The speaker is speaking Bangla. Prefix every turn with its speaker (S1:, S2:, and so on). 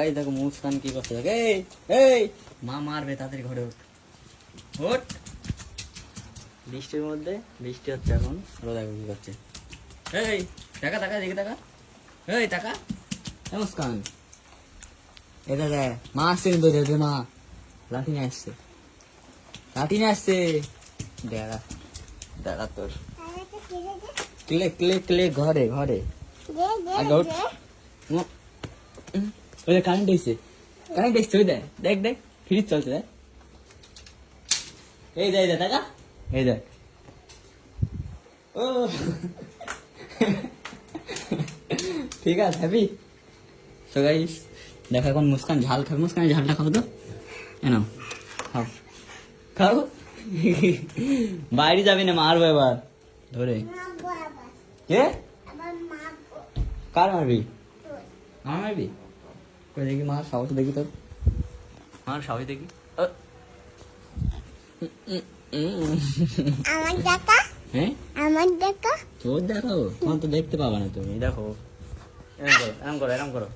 S1: এই দেখো মুস্কান কি করছে দেখ। এই এই মা মারবে, তাড়াতাড়ি ঘরে ওঠ ওঠ। বৃষ্টির মধ্যে, বৃষ্টি হচ্ছে এখন, ওরা দেখো কি করছে। এই টাকা টাকা দেখে টাকা, এই টাকা মুস্কান, এটা দেখ মা আসছে কিন্তু, দে মা লাঠি নিয়ে আসছে, লাঠি নিয়ে আসছে। দাঁড়া দাঁড়া তোর ক্লে ক্লে ক্লে ঘরে ঘরে আগে ওঠ। ওই দেখ কারেন্ট এসছে, কারেন্ট এসছে, ওই দেখ দেখ দেখ ফ্রিজ চলছে দেখ। এই দেখ দেখ টাকা, এই দেখ ও ঠিক আছে হ্যাপি। সো গাইস দেখো এখন মুস্কান ঝাল খাবে, মুস্কানের ঝালটা খাও তো, এনাও খাও খাও। বাইরে যাবি না, মারবো এবার ধরে। কে কার মারবি? আমার মারবি? কই দেখি মার সাহস দেখি তোর, মার সাহস দেখি।
S2: আমার দেখা,
S1: হ্যাঁ
S2: আমার দেখা,
S1: তোর দেখো, তোমার তো দেখতে পাবা না তুমি, দেখো এরম করো এরম করো এরম করো।